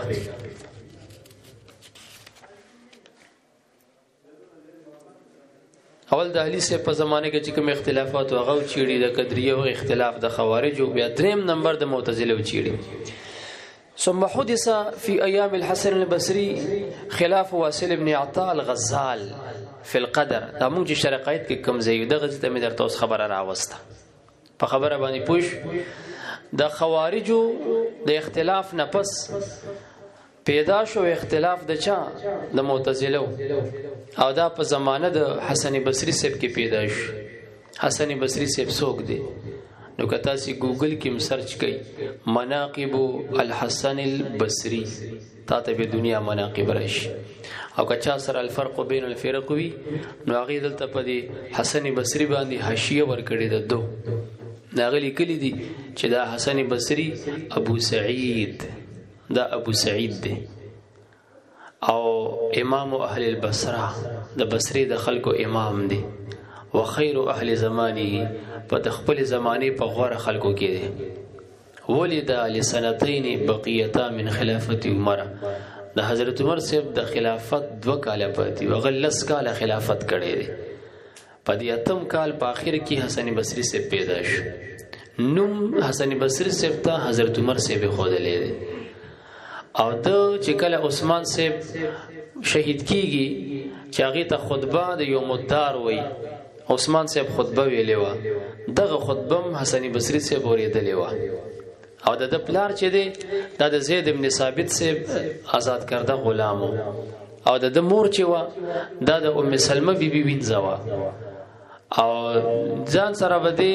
اول د اهلی سے په زمانه کې چې کوم اختلافات او غو چیړي د قدریه او اختلاف د خوارج او بیا دریم نمبر د معتزله او چیړي ثم حدث في ايام الحسن البصري خلاف واصل ابن عطاء الغزال فی القدر دا موږ چې شرقایت کې کم ځای دغه ته مې درته اوس خبره راوسته په خبره باندې پوښ د خوارجو د اختلاف نه پس پیدا شو اختلاف د چا د معتزله او دا په زمانه د حسن بصری صاحب کې پیدا شو حسن بصری صاحب څوک دی نو کتا سی گوگل کې سرچ کړئ مناقب الحسن البصری تا ته په دنیا مناقب راشي او کچا سره الفرق بین الفرق وی نو هغه دلته په دې حسن بصری باندې حاشیه ور کړی د دو ناغلی کلی دی چې دا حسن بصری ابو سعید دا ابو سعید دی او امام اهل البصره د بصری د خلکو امام دی وخير اهل زمانه په خپل زمانه په غوړه خلکو کې دی ولد لسنتين بقيتا من خلافه عمر د حضرت عمر صاحب د خلافت 2 کال پاتې وغلس کال خلافت کړي دي په دې اتم کال په اخر کې حسن بصری سے پیدا شو نوم حسن بصری صاحب ته حضرت عمر صاحب خودلې دي او د چې کله عثمان صاحب شهید کیږي چې هغه ته خطبه د یوم الدار وای عثمان صاحب خطبه ویلې و دغه خطبه حسن بصری صاحب اوریدلې و او د پلار چې دی د زید ابن ثابت صاحب آزاد کرده غلام او د مور چې و د ام سلمہ بیبي وینځوا او ځان سره بده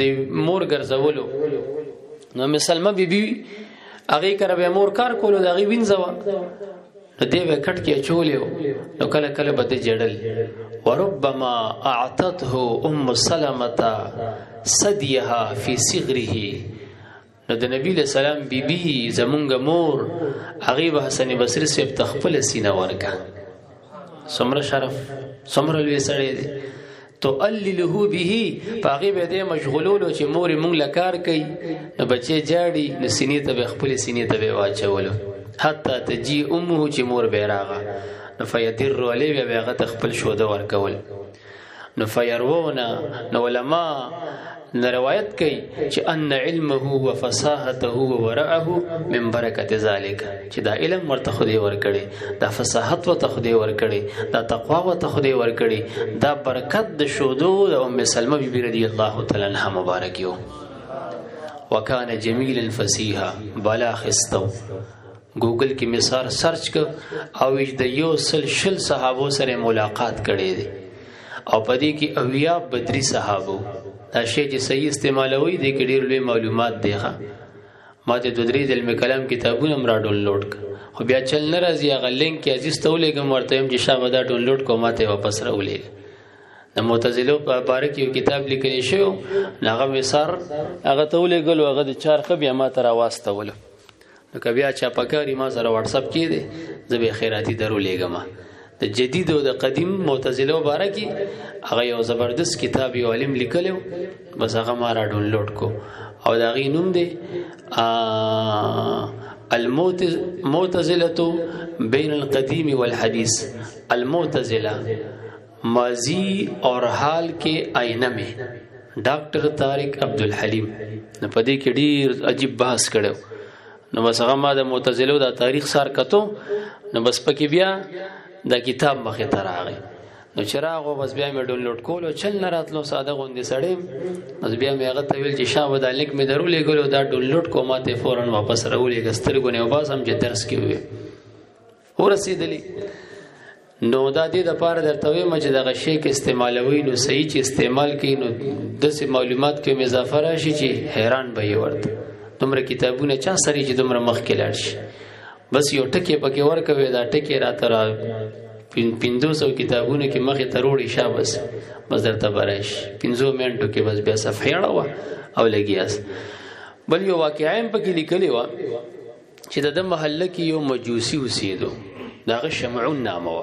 د مور ګرځولو نو ام سلمہ بیبي هغه کړه به مور کار کولو د هغه وینځوا دې به کټ کې چولیو نو کله کله بده جړل وربما اعطته ام سلمہ صديها في صغره نو د نبی له سلام بیبي زمونږ مور هغه به حسن بصری صاحب تخپل سینه ورکا سمره شرف سمره لوي سړی دی تو علله به پاغي به د مشغولولو چې مور مونږ لکار کوي نو بچي جاړي نو سینې ته خپل سینې ته واچولو حتی تجي امه چې مور به راغه نو فیدر علی به هغه تخپل شوده ورکول نو فیرونا نو علماء روایت کوي چې ان علمه وفصاحته وورعه من برکت ذلک، چې دا علم ورته خدای ورکړي، دا فصاحت ورته خدای ورکړي، دا تقوا ورته خدای ورکړي، دا برکت د شودو د ام سلمہ بیبي رضی الله تعالی عنها مبارک یو. وکانه جمیلا فصیحا بالا خستو. گوگل کې مثال سرچ ک او د یو سل صحابو سره ملاقات کړي دي او پدې کې اویا بدری صحابو. دا شی چې صحیح استعمالوي د ډېر لوی معلومات دی. ښه ما ته د درې د علم کلام کتابونه مرا ډاونلوډ ک خو بیا چل نه راځي. هغه لینک کې عزیز ته ولېږم ورته هم چې شابه دا ډاونلوډ کوم ماته واپس راولېږه. د معتزله په باره کې یو کتاب لیکل شوی هغه مثال هغه ته ولېږلو، هغه د چارخه بیا ما ته راواستولو. نو که بیا چاپکاري ما سره واتساپ کې دی زه به خیراتي درولېږم. د جدید او د قدیم معتزله باره کې هغه یو زبردست کتاب یو عالم لیکلو، بس هغه ما را ډاونلوډ کو او دا غي نوم دی المعتزله بین القدیم والحدیث. المعتزله ماضی اور حال کے آئینہ میں، ډاکټر طارق عبدالحلیم نو په دې کې ډیر عجیب بحث کړو. نو بس هغه ما د معتزله د تاریخ سار کتو، نو بس پکې بیا دا کتاب مخه ته راغی. نو چراغو بس بیا مې ډاونلوډ کولو، چل نه راتلو ساده غوندې سړی. بس بیا مې هغه ته ویل چې شابه دا لیک مې درولېږلو، دا ډاونلوډ کوم ته فوراً واپس راولېږه. سترګو نه وباسم چې درس کې وي ورسېدلی. نو دا دې د پاره درته وایم چې دغه شی کې استعمالوي نو صحیح چې استعمال کوي نو داسې معلومات کې اضافه راشي چې حیران به یې ورته. دومره کتابونه چا سره چې دومره مخکې لاړ شي، بس یو ټکی پکې ورکوي، دا ټکی راته را 500 کتابونه کې مخې ته وروړي شابس بس درته برایش 5 منټو کې بس بیا صفحه اړه او لګیاس. بل یو واقعا هم پکې لیکلی و چې د محله کې یو مجوسی اوسېدو، داغه شمعون نامه و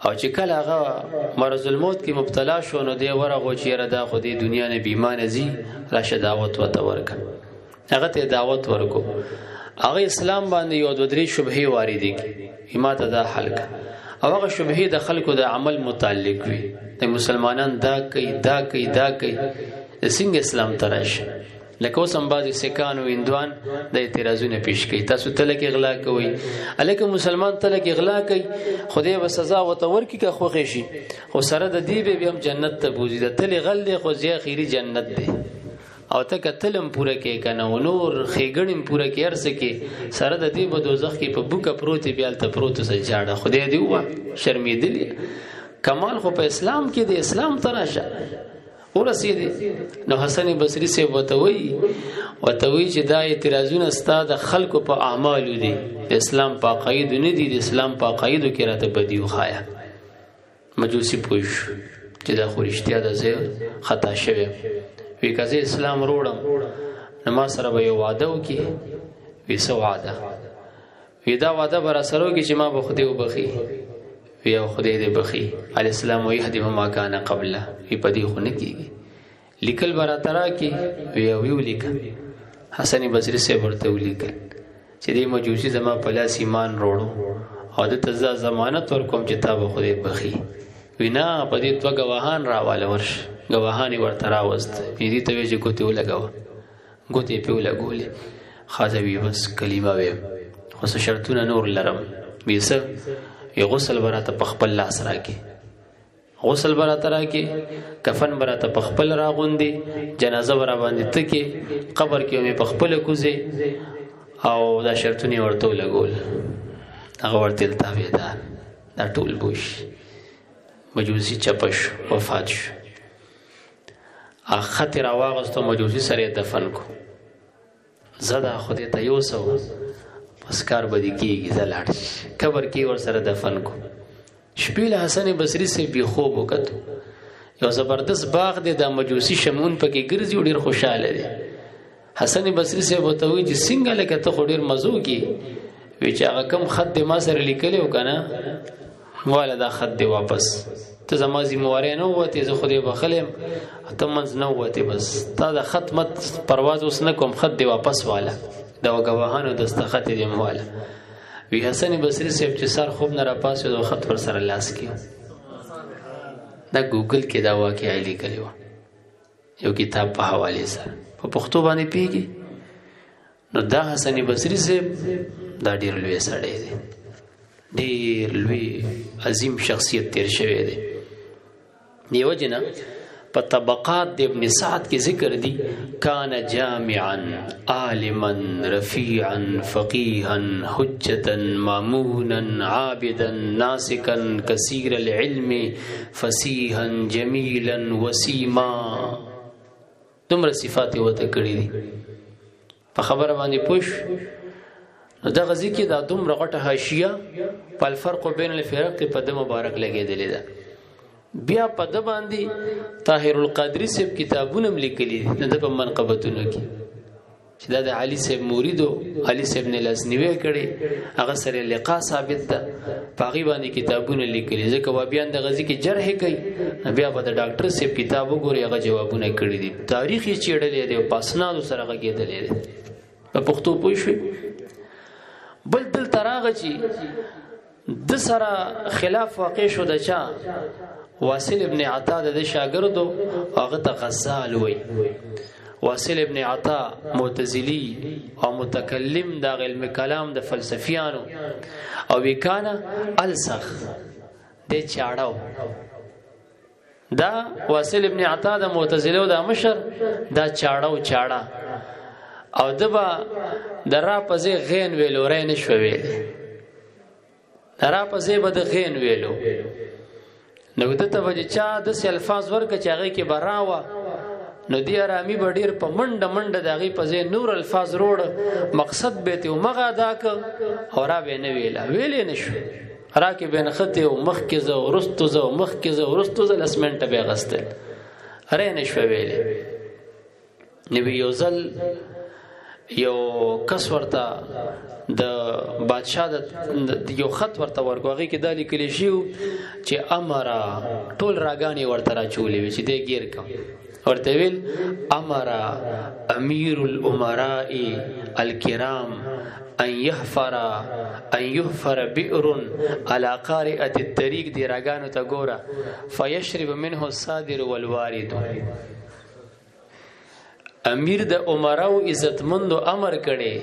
او چې کله هغه مرض الموت کې مبتلا شو نو دی ورغه چې را دا خو د دنیا نه بیمانه زی راشه دعوت وته ورک. هغه ته دعوت ورکو، هغه اسلام باندې یو د درې شبهه واردې کی هماته دا حل ک او هغه شبهه د خلکو د عمل متعلق وي. د مسلمانان دا کوي دا کوي دا کوي څنګه اسلام تراش لکه اوس هم بعضې سکان او هندوان د اعتراضونه پیش کوي، تاسو تلک اغلا کوئ. هلکه مسلمان تلک اغلا کوي خدای به سزا ورته ورکړي که خوښې شي، خو سره د دې به هم جنت ته بوځي. د تلې غل دی خو ځای اخري جنت دی او ته که تلم پوره کې که نه و نور ښېګڼې پوره کې هر څه کې سره د دې به دوزخ کې په بوکه پروت بیا هلته پروت اوسه جاړه خدای دې ووه شرمېدلې. کمال خو په اسلام کې د اسلام ته راشه ورسېدې. نو حسن بصري صاحب ورته وایي چې دا اعتراضونه ستا د خلکو په اعمالو دي، د اسلام په عقایدو نه دي. د اسلام په عقایدو کې راته بدي وښایه. مجوسي پوه شو چې دا خو رښتیا ده زه خطا شوی. وی که زه اسلام روړم نو ما سره به یو واده وکړي. وی څه واده؟ وی دا واده به راسره وکړي چې ما به خدای وبخي. وی او خدای دې بخي. الاسلام یهدم ما کان قبله. وی په دې خو نه کېږي، لیکل به راته راکړي. وی او ولیکه. حسن بصري صاحب ورته ولیکل چې دې مجوسي زما په لاس ایمان روړو او دته زه ضمانت ورکوم چې تا به خدای بخي. وی نه په دې دوه ګواهان راواله ورشه. ګواهان یې ورته راوست. دې ته ویل چې ګوتې ولګوه. ګوتې یې پرې ولګولې. ښځه وي بس کلمه ویم خو څه شرطونه نور لرم. وي څه؟ وي غسل به راته په خپل لاس راکړي، غسل به راته راکړي، کفن به راته په خپل راغوندي، جنازه به راباندې تکې، قبر کې مې په خپله کوزې او دا شرطونه یې ورته ولګول. هغه ورته تابعدار. دا ټول بوش مجوسي چپه شو، وفات شو. خط راواغستو مجوسی سره دفن کو. زدا خدای ته یو سو پس کار بدی کیږي زلاړ قبر کې ور سره دفن کو. شپیل حسن بصری سے بی خوب وکړو. یو زبردست باغ دی د مجوسی شمون پکې ګرځي ډیر خوشاله دی. حسن بصری سے وتوي چې څنګه لکه ته ډیر مزو کی. وی چې هغه کم خط دی ما سره لیکلی وکنه والا دا خط دی واپس. ته زما ذمہواری نه وته زه خدای بخلم ته منځ نه وته بس تا د ختمت پرواز اوس نه کوم خط دی واپس والا دا وګواهانو دستخط دی والا. وی حسن بصری صاحب چې سر خوب نه را پاسو د خط پر سره لاس کې دا ګوګل کې دا واقعه لیکلی و یو کتاب په حواله سره په پښتو باندې پیږي نو دا حسن بصری صاحب دا ډیر لوی سړی دی ډیر لوی عظیم شخصیت تیر شوی دی دیو جنا په طبقات د ابن سعد کې ذکر دی کان جامعا عالما رفیعا فقیها حجتا مامونا عابدا ناسکا کثیر العلم فصیحا جمیلا وسیما دومره صفات وته کړی دي په خبره باندې پوښ نو دا غزي کې دا دومره غټه حاشیه په الفرق بین الفرق په د مبارک لګیدلې ده بیا په د باندې طاهر القادری صاحب کتابونه لیکلي دي د په منقبتونو کې چې دا د علي صاحب مرید علي صاحب نه لاسنیوي کړي هغه سره لقا ثابت ده باغی باندې کتابونه لیکلي ځکه وابیان د غزي کې جرح کوي بیا په د ډاکټر صاحب کتاب وګوري هغه جوابونه کړي دي تاریخ یې چیړلې دی په اسناد سره غږیدلې دي په پښتو پوښي بل دل تراغه چې د سره خلاف واقع شو د چا واصل ابن عطا د شاګردو هغه ته غزال وای واصل ابن عطا معتزلی او متکلم د علم کلام د فلسفیانو او وکانه السخ د چاړو دا واصل ابن عطا د معتزله او د مشر دا چاړه او دبا درا پځه غین ویلو رین شو ویل درا پځه بد غین ویلو نو دته وجه چا د الفاظ ورکه چاغه کې براوه نو دی آرامي بډیر په منډه دغه پځه نور الفاظ روړ مقصد به ته مغه داک اورا به نه ویلې نشو راکه بین خطه او مخکزه او رستوزه او مخکزه او رستوزه لسمنټ به غستل اره نشو ویلې نبی یوزل یو کس ورته د بادشاہ د یو خط ورته ورغوږی کې دالی کلی شو چې امره ټول راګانی ورته را چولې وي چې د غیر کم ورته ویل امره امیر الامراء الکرام ان يحفر بئر على قارئه الطريق دی راګانو ته ګوره فيشرب منه الصادر والوارد امیر د عمراو عزتمندو امر کړي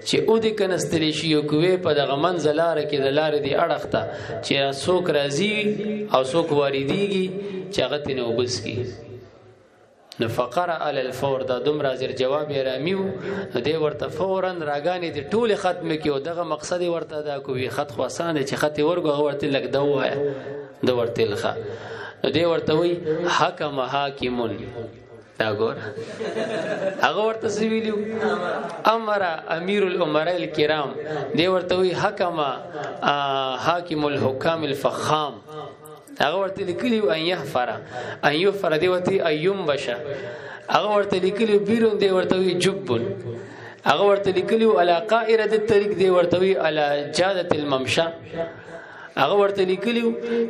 چې او د کنستلی شي یو کوې په دغه منځلار کې د لارې دی اړخته چې څوک راځي او څوک واردېږي چې هغه تنه وبس کی نو فقره علی الفور دا دوم راځر جواب یې رامیو دی ورته فورا راګانې د ټوله ختم کې او دغه مقصد ورته دا کوي خط خو آسان دی چې خط ورغو ورته لګ دا وای د ورته لخه دی ورته وی حکم حاکمون اګور هغه ورته ویلو امر امیر الامراء الکرام دی ورته وی حکم حاکم الحکام الفخام هغه ورته لیکلی ان يحفر دی ورته ايوم بشا هغه ورته لیکلی بیرون دی ورته وی جبن هغه ورته لیکلی علی قائره الطريق دی ورته وی علی جاده الممشى هغه ورته لیکلی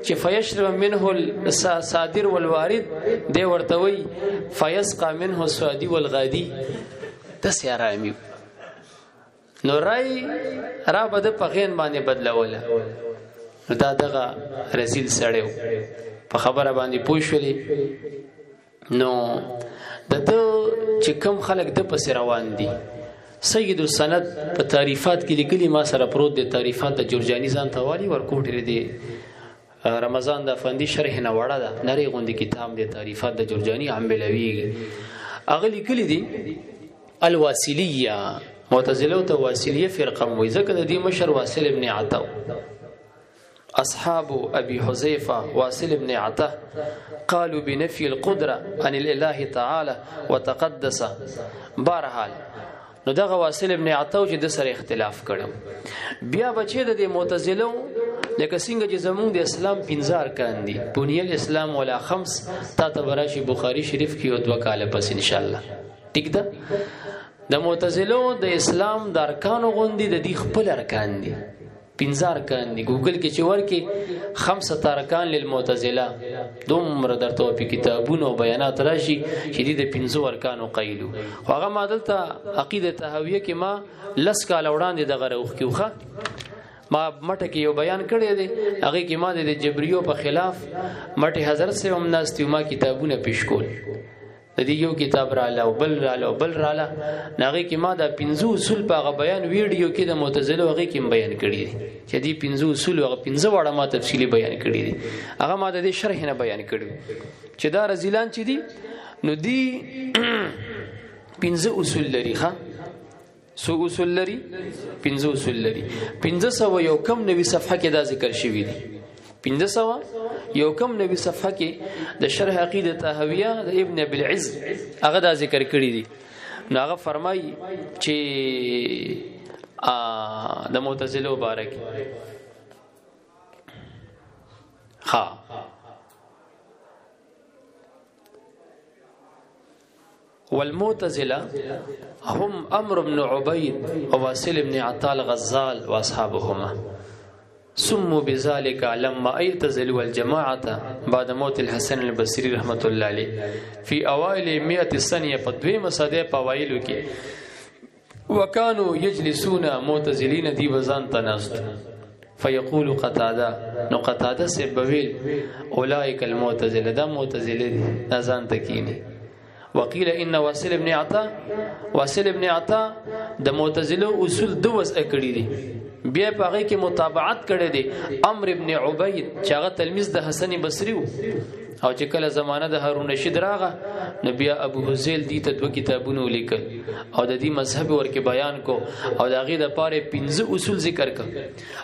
چې فیشرب منه الصادر والوارد دی ورته وی فیسقى منه السوادي والغادي تس یا رامی نو رای را بده پخین باندې بدلوله نو دا دغه رسول سړیو په خبره باندې پوښولې نو دته چې کم خلک د پس روان دي سید السند په تعریفات کې لیکلي ما سره پروت دي تعریفات د جورجانی ځان توالي ورکوټری دي رمضان د افندی شرح نه وړه ده نری غوندي کتاب دي تعریفات د جورجانی عمبلوی اغه لیکلي دي الواسلیه معتزله او واصلیه فرقه موي ځکه د دې مشر واصل ابن عطا اصحاب ابي حذيفه واصل ابن عطا قالوا بنفي القدره عن الاله تعالى وتقدس بهرحال نو دغه واصل ابن عطا چې د سره اختلاف کړو بیا بچی د معتزله لکه څنګه چې زمونږ د اسلام 15 ارکان دي بنیل اسلام ولا خمس تا تبراشي بخاری شریف کې او 2 کاله پس ان شاء الله ټیک ده د معتزله د اسلام د ارکان غوندي د دې خپل ارکان دي 15 ارکان دي ګوګل کې چې ورکه 5 ارکان للمعتزله دومره درته په کتابونو بیانات راشي چې د 15 ارکانو قیلو هغه مادلته عقیده تهویه کې ما لس کال وړاندې دغه روخ کیوخه ما مټه کې یو بیان کړی دی هغه کې ما د جبریو په خلاف مټه حضرت سے هم ناستي ما کتابونه پیش کول د دې یو کتاب رااله او بل رااله او بل رااله هغه کې ما د 15 اصول په هغه بیان ویډیو کې د معتزله هغه کې بیان کړی دي چې دې 15 اصول هغه 15 وړه ما تفصیلی بیان کړی دي هغه ما د دې شرح نه بیان کړی چې دا رزیلان چې دي نو دی 15 اصول لري ښا سو اصول لري 15 اصول لري 1500 یو کم نوې صفحه کې دا ذکر شوی دي 1500 یو کم نوې صفحه کې د شرح عقیده طحاویہ د ابن ابي العز هغه دا ذکر کړی دي نو هغه فرمایي چې د معتزله مبارک ها والمعتزله هم عمرو بن عبيد وواصل بن عطاء الغزال واصحابهما سموا بذلك لما اعتزلوا الجماعه بعد موت الحسن البصري رحمه الله عليه في اوائل 100 سنه فدوی مساده پوایلو کې وكانوا يجلسون معتزلين دي وزان تناست فيقول قتاده نو قتاده سبویل اولئك المعتزله دا معتزله دي نزان تکینی وقيل ان واصل ابن عطاء د معتزله اصول دوس اکړي دي بیا په هغه کې متابعت کړي دي عمرو ابن عبید چې هغه تلمیذ د حسن بصری وو او چې کله زمانہ د هارون رشید راغه نو بیا ابو حذیل دي ته 2 کتابونه لیکل او د دې مذهب ورکه بیان کو او د هغه د پاره 15 اصول ذکر ک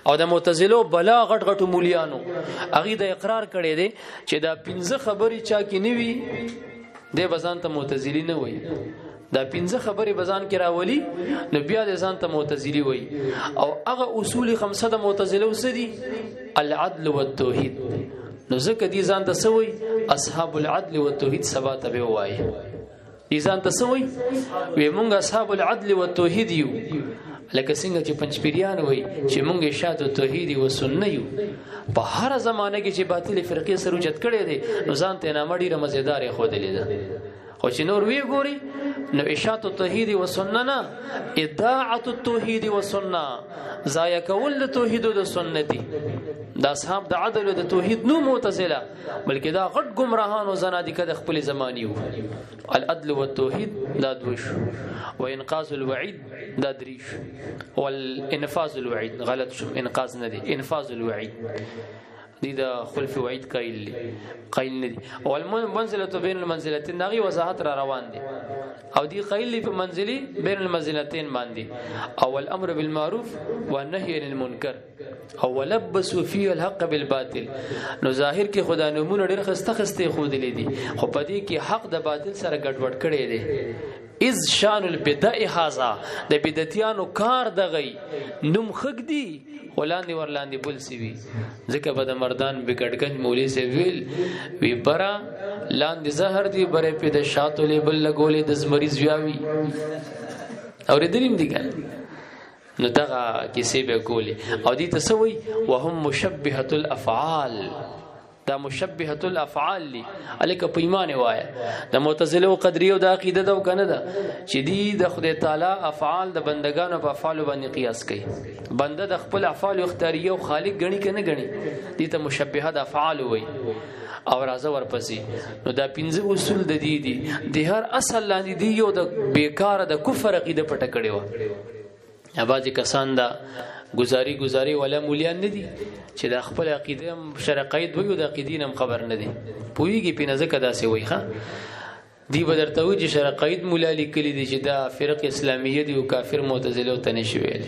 او د معتزله بلا غټ غټ مولیانو هغه د اقرار کړي دي چې دا 15 خبري چا کې نیوي د بزان ته معتزلی نه وای دا 15 خبره بزان کې راولي نو بیا د ځان ته معتزلی وای او هغه اصول 5 د معتزله وسدي العدل والتوحید نو ځکه دي ځان ته سوي اصحاب العدل والتوحید سبا ته به وای دي ځان ته سوي وي مونږ اصحاب العدل والتوحید یو لکه څنګه چې پنځپیریان وای چې مونږ شاته توحید او سنت یو په هر زمانه کې چې باطل فرقې سره وجد کړي دي نو ځان ته نامړي رمزیدار خو دي خو چې نور وی ګوري نو اشاعت التوحید و سنت اذاعت التوحید و سنت ضایع کول د توحید او د سنتي دا اصحاب د عدل او د توحید نو معتزله بلکې دا غټ گمراهان او زنادقه د خپل زماني وو العدل والتوحید دا دوش وانقاذ الوعید دا دریش والانفاذ الوعید غلط شو انقاذ نه دي انفاذ الوعید دي دا خلف وعید قائل ندي او المنزله بین المنزلتين دغه وضاحت را روان دي او دي قائل په منزلي بین المنزلتين باندې او الامر بالمعروف والنهي عن المنکر او ولبسوا فيه الحق بالباطل نو ظاهر کې خدا نمونه ډېر خسته خود لیدي خو پدې کې حق د باطل سره ګډوډ کړي دي از شان البدع هذا د بدعتيانو کار دغی نوم خګ دی ولاندې ورلاندې بل سی وی ځکه په د مردان بګړګنج مولوی سی ویل وی برا لاندې زهر دی بره په د شاتو لیبل لګولې د مریض ویاوی اور دریم دی ګل نو دغه کیسې به کولی او دې تسوي وهم مشبهه الافعال دا مشبهه الافعال لی الک په ایمان وای د معتزله او قدریه او د عقیده دا کنه دا چې دی د خدای تعالی افعال د بندگانو په افعال باندې قیاس کوي بنده د خپل افعال اختیاریه او خالق غني کنه غني دي ته مشبهه د افعال وای او راځه ورپسې نو دا 15 اصول د دې دي د هر اصل لاندې دی یو د بیکاره د کفر عقیده پټه کړي و اباځي کسان دا گزاري ولا مولیان ندي چې د خپل عقیده شرقید وي او د عقیدین هم خبر نه دي پویږي په نزدک داسې وي ښا دی بدرته وي چې شرقید مولا لیکلي دي چې دا فرق اسلامیه دي او کافر معتزله او تنشي ویل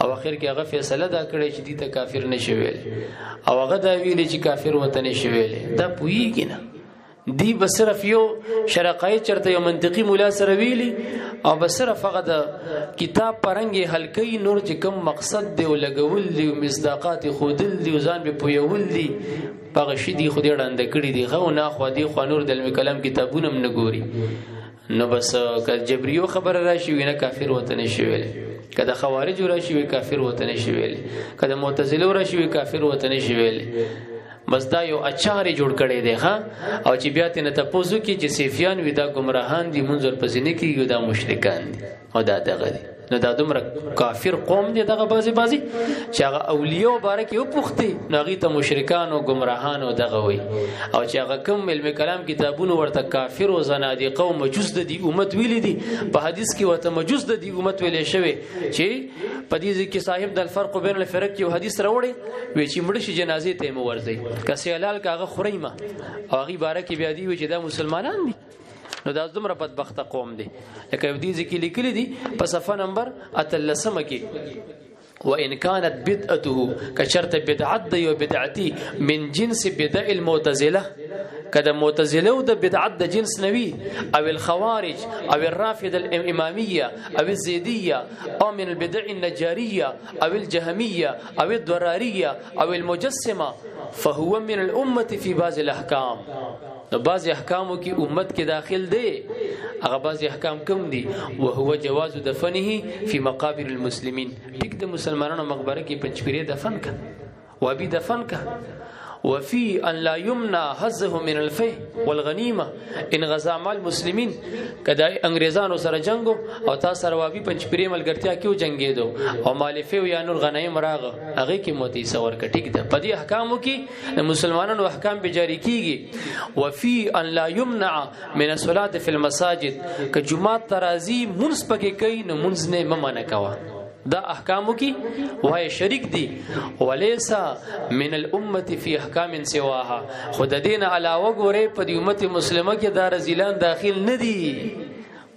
او اخر کې هغه فیصله دا کړی چې دي ته کافر نشي ویل او هغه دا ویل چې کافر وطن نشي ویل دا پویږي نه دی بصرف یو شرقای چرته یو منطقي مولا سره ویلي او بصرف هغه د کتاب پرنګي حلقې نور چې کوم مقصد دی او لګول دی او مصداقات خودل دی او ځان به پویول دی هغه شی دی خو دې وړاندې کړی دی غو نه خو دی خو نور د کلام کتابونه هم نه ګوري نو بس که جبريو خبر راشي وینه کافر وته نشي ویل کله خوارج راشي وی کافر وته نشي ویل کله معتزله راشي وی کافر وته نشي ویل بس دا یو اچاري جوړ کړي دی ها او چې بیا تنه تاسو کې چې سیفیان ودا گمراهان دي منظر پسینه کې یو دا مشرکان دي او دا دغه دي نو دا دومره کافر قوم دی دغه بازي چې هغه اولیاء مبارک یو پوښتي نو هغه ته مشرکان او گمراهان او دغه وي او چې هغه کوم علم کلام کتابونه ورته کافر او زنادقه او مجوس د دې امت ویل دي په حدیث کې ورته مجوس د دې امت ویل شوی چې په دې کې صاحب د الفرق بین الفرق یو حدیث راوړي وی چې مړ شي جنازې ته مو ورځي کسي حلال کاغه خوريما او هغه بارک بیا دی چې دا مسلمانان دي نو دا زمره بدبخته قوم دي لکه دې ځکه لیکلي دي په صفه نمبر 13 کې وان كانت بدعته كشرط بدعت دی او بدعتي من جنس بدع المعتزله کده معتزله او د بدعت د جنس نوي او الخوارج او الرافضه الاماميه او الزيديه او من البدع النجاريه او الجهميه او الضراريه او المجسمه فهو من الامه في بعض الاحكام نو بعض احکامو کی امت کې داخل دی هغه بعض احکام کوم دي وهو جواز دفنه في مقابر المسلمين ټیک د مسلمانانو مقبره کې پنځپيره دفن کا وابي دفن کا وفي ان لا يمنع حظه من الفي والغنيمه ان غزا مال المسلمين کدا انګريزانو سره جنگو او تاسو سره وابي پنځپيره ملګرتیا کیو جنگیدو او مالفه یا نور غنایم راغه هغه کې موتی سور ک ټیک ده په دې احکامو کې مسلمانانو احکام به جاری کیږي وفي ان لا يمنع من الصلاه في المساجد ک جمعه ترازی منځ پکې کوي نو منځ نه ممنه کوا دا احکامو کی وای شریک دی ولیسا من الامه فی احکام سواها خود دین علاوه ګوره په دې امت مسلمه کې دا رزلان داخل ندي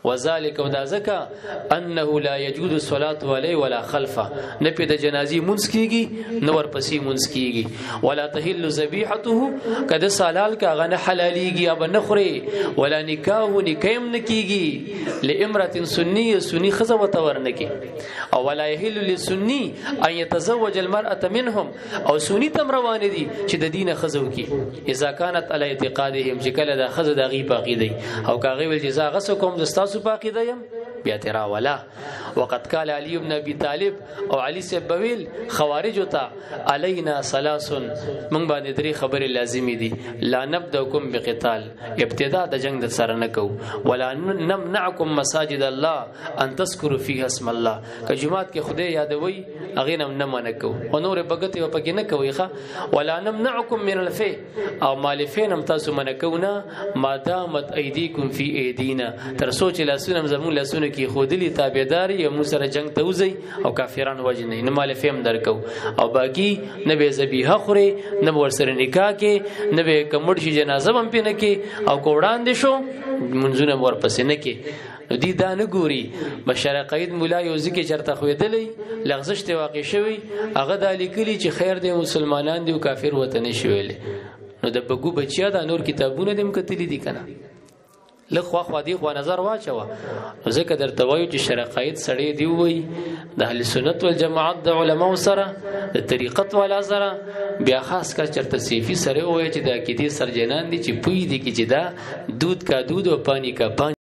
وذلك ودا زکا انه لا يجوز الصلاه عليه ولا خلفه نه په د جنازي منځ کیږي نو ور پسې منځ کیږي ولا تحل ذبيحته کده سالال کا غنه حلاليږي اب نه خوري ولا نکاح نکیم نکیږي لامراه سنيه سني خزه وتور نکي او ولا يحل للسني ان يتزوج المراه منهم او سني تم روان دي چې د دینه خزو کی اذا كانت على اعتقادهم چې کله د خزه د غي باقی او کاغي ول جزاء غس کوم دستا باقی دیم بیا ترا ولا وقد قال علي بن ابي طالب او علي سبويل خوارج وتا علينا ثلاث من باندې درې خبر لازمی دي لا نبداكم بقتال ابتداء د جنگ د سره نکو ولا نمنعكم مساجد الله ان تذكروا فيها اسم الله که جمعات کې خدای یادوي اغه نه منکو او نور بغته و پکې نه کوي ښه ولا نمنعكم من الفي او مالفين هم تاسو منکونا ما دامت ايديكم في ايدينا تر سوچ لاسونه زمون لاسونه کې خودلی تابعداري یو مو سره جنگ ته وزي او کافرانو وجنه نه مال فهم درکو او باقی نه به ذبیحه خوري نه ور سره نکاح کې نه به کمړ شي جنازه هم پینه کې او کوړان دي شو منځونه ور پسې نه کې دي دا نه ګوري بشر قید مولا یو ځکه چرته خویدلې لغزش ته واقع شوی هغه د لیکلي چې خیر د مسلمانان دی او کافر وته نشویل نو د بګو بچیا د نور کتابونه دم کتلی دي کنه لخوا خو دی خو نظر واچو ځکه درته وایو چې شرقایت سړی دی وای د اهل سنت والجماعت د علماء سره د طریقت والا سره بیا خاص کر چرته صفی سره وای چې د عقیده سرجنان دي چې پوی دي کې چې دا دود کا دود او پانی کا پانی